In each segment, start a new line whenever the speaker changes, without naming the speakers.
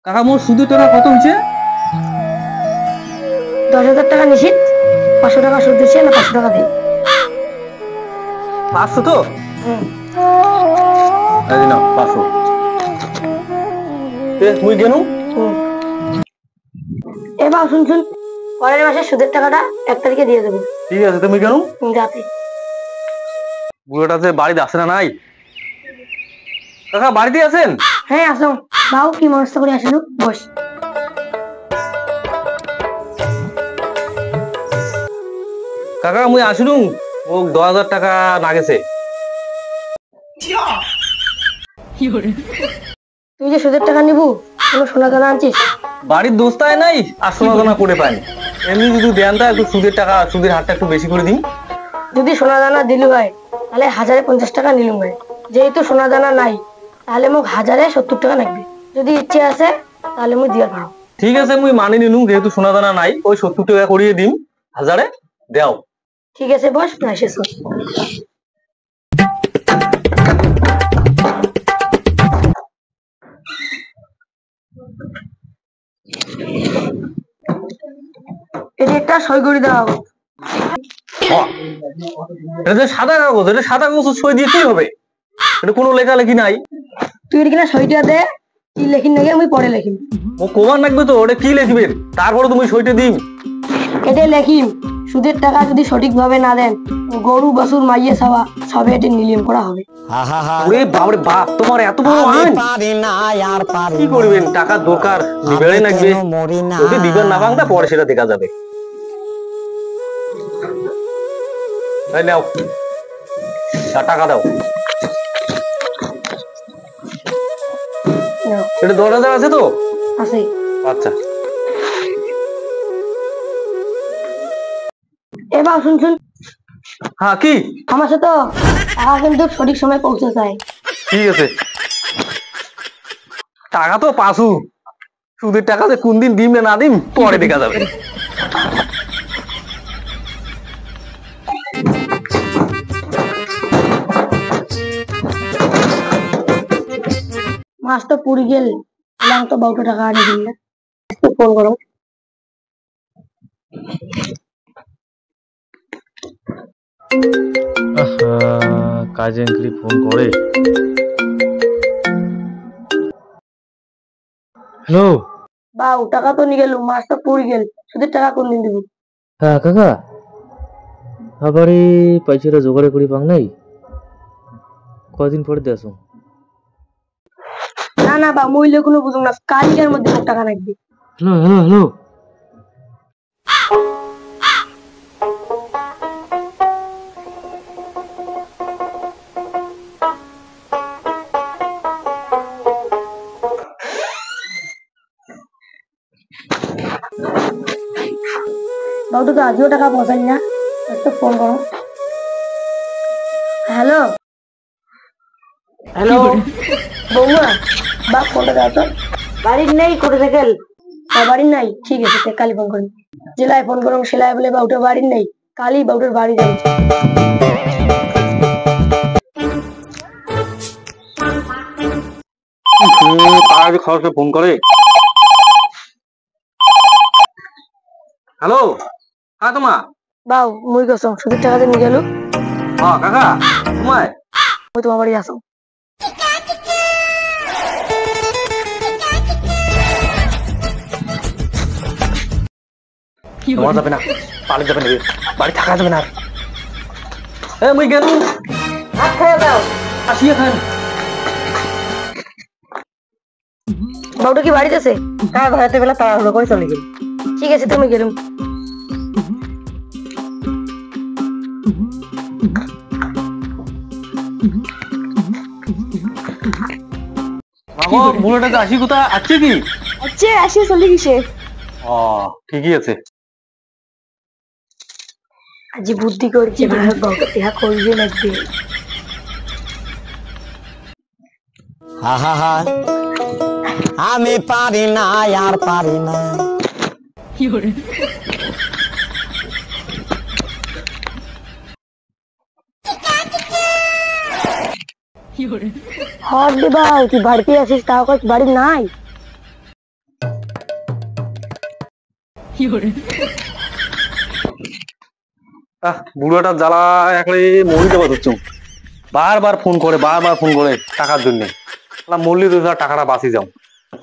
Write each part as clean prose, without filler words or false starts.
কাকা মোর সুদের টাকা কত হয়েছে?
10,000 টাকা নিশ্চিত। 500 টাকা সুদ দিচ্ছে না 500 টাকা দিই।
500 তো? এই নাও 500। মুই গেনু।
এবার শুন শুন, পরের মাসে সুদের টাকাটা 1 তারিখে দিয়ে দেবো।
ঠিক আছে, তুমি গেনু।
যাতে
বুড়োটা যে বাড়িতে আসে না নাই। কাকা বাড়িতে আছেন?
হ্যাঁ আসো। বাউ কি মনস্থ করে আসিল, বস।
কাকা মুই আসলু, ও 10,000 টাকা না গেছে।
তুই যে সুদের টাকা নিবু, কোনো সোনা দানা আনছিস?
বাড়ির দোস্তায় নাই আর সোনা দানা করে পাইনি। এমনি যদি দেন তা একটু সুদের টাকা, সুদের হারটা একটু বেশি করে দিন।
যদি সোনা দানা দিলু হয় তাহলে 1050 টাকা নিলুম হয়। যেহেতু সোনা দানা নাই তাহলে মোক 1070 টাকা লাগবে। যদি ইচ্ছে আছে তাহলে মুই দিয়ার পারো।
ঠিক আছে, মুই মানি নিলুম, যেহেতু সোনা দানা নাই ওই 70 টাকা করিয়ে দিন। 1000 দেও।
ঠিক আছে বস, না শেষ। এটি একটা সই করে দেওয়া হোক।
এটা যে সাদা কাগজ, এটা সাদা কাগজ সই দিয়ে কি হবে? এটা কোনো লেখালেখি নাই।
তুই এটি কিনা সইটা দে, কি লেখিন নাকি আমি পরে লেখিম।
ও প্রমাণ লাগবে তো, ওটা কি লিখবেন তারপরে তুমি সইটা দিন।
এটাই লেখিম, সুদের টাকা যদি সঠিকভাবে না দেন গরু বাছুর মাইয়ে ছাওয়া সবে এটি নিলাম করা হবে।
ওরে বাপরে বাপ, তোমার এত বড় আইন! কি করবেন, টাকার দরকার, নিবেড়াই লাগবে। যদি দিবেন না ভাঙতা পরে সেটা দেখা যাবে। এই নাও, টাকা দাও। এটা 10,000 আছে তো?
আছে।
আচ্ছা।
এবার শুন শুন।
হ্যাঁ কি?
আমার সাথে টাকা কিন্তু সঠিক সময় পৌঁছে যায়।
ঠিক আছে, টাকা তো পাসু, সুদের টাকা যে কোন দিন দিম না দিম পরে দেখা যাবে।
মাস তো পুরি গেল, তো 12 টাকা আনি দিন না। ফোন করো।
কাজে ফোন করে। হ্যালো
বাউ, টাকা তো নিয়ে গেল, মাস তো পুরি গেল, সুদের টাকা কোন দিন দিব?
হ্যাঁ কাকা, আবার পয়সাটা জোগাড় করি পাং নাই, কদিন পরে দেশ।
না না বা মইলে কোনো বুঝুন না, কালকের মধ্যে মোক টাকা লাগবে।
হ্যালো হ্যালো হ্যালো,
বাউ তো আজও টাকা পৌঁছাই না, তো ফোন করো। হ্যালো হ্যালো বৌমা, বা ফোনটা দাও তো। বাড়ির নেই, কোথা থেকে এল? বাড়ির নাই, ঠিক আছে কালি ফোন করি। জেলায় ফোন করো, সেলাই বলে বাউটা বাড়ির নেই, কালি বাউটার বাড়ি যাই।
খরচে ফোন করে। হ্যালো, হ্যাঁ তোমা।
বাউ মুই গেছ সুদের টাকা দিয়ে নিয়ে গেল।
হ্যাঁ কাকা, তোমায়
ওই তোমার বাড়ি আসো।
তোমার যাবে না, পালিয়ে যাবে না, বাড়ি থাকা যাবে না। মুই গেল,
ভাত খাইয়ে দাও।
আসিয়ে খান।
বাউটা কি বাড়িতে আছে?
হ্যাঁ, ঘরেতে বেলা তাড়াহুড়ো করে চলে গেল।
ঠিক আছে তুমি গেলুম।
বুড়োটা আসি কোথা আছে কি?
আচ্ছা আসিয়ে চলে গেছে।
ও ঠিকই আছে।
আজ বুদ্ধি করছে, বাউটা দেখা করবে লাগবে।
আমি পারি না, আর পারি না।
হট দে বাউ, তুই বাড়িতে আসিস, তাও বাড়ি নাই।
বুড়োটা জ্বালা একলে মরি যাবো ধরছো, বারবার ফোন করে টাকার জন্য। মরলি তো টাকাটা বাঁচি যাও।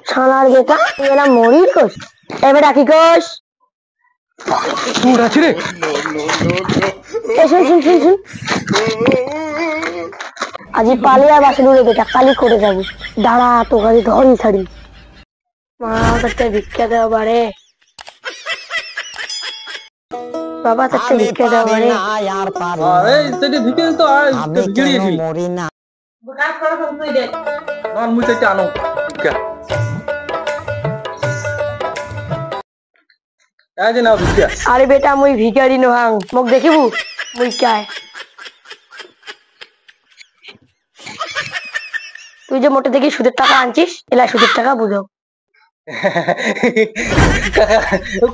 শালার গেটা তুই এলা মরির কোস, এবার ডাকি কোস।
আছি রে,
শুন আজি পালিয়া বাসে দূরে বেটা কালি করে যাবো। দাঁড়া তো কালি ধরি ছাড়ি। মা একটা ভিক্ষা দেওয়া বারে, বাবা একটা ভিক্ষা দেওয়া বারে।
ভিকে তো
মরি না
মুই চাইতে আনো ভিক্ষা। এই যে নাও ভিক্ষা।
আরে বেটা মুই ভিখারি নহাং, মোক দেখিবু মুই কায়। তুই যে মোটে দেখি সুদের টাকা আনছিস, এলা সুদের টাকা বুঝাও।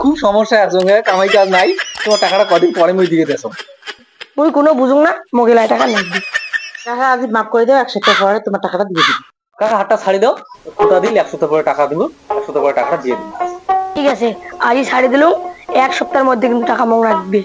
খুব সমস্যা আছে, কামাই কাজ নাই, তোমার টাকাটা কদিন পরে মুই দিয়ে দেছো।
মুই কোনো বুঝুং না, মোক এলা টাকা লাগবে।
কাকা আজ মাফ করে দাও, 1 সপ্তাহ পরে তোমার টাকাটা দিয়ে দিবি।
কাকা হাতটা ছাড়ি দাও, কোটা দিলে 1 সপ্তাহ পরে টাকা দিব, 1 সপ্তাহ পরে টাকাটা দিয়ে দিব।
ঠিক আছে, আজই ছাড়ি দিলুম, 1 সপ্তাহের মধ্যে কিন্তু টাকা মোক রাখবে।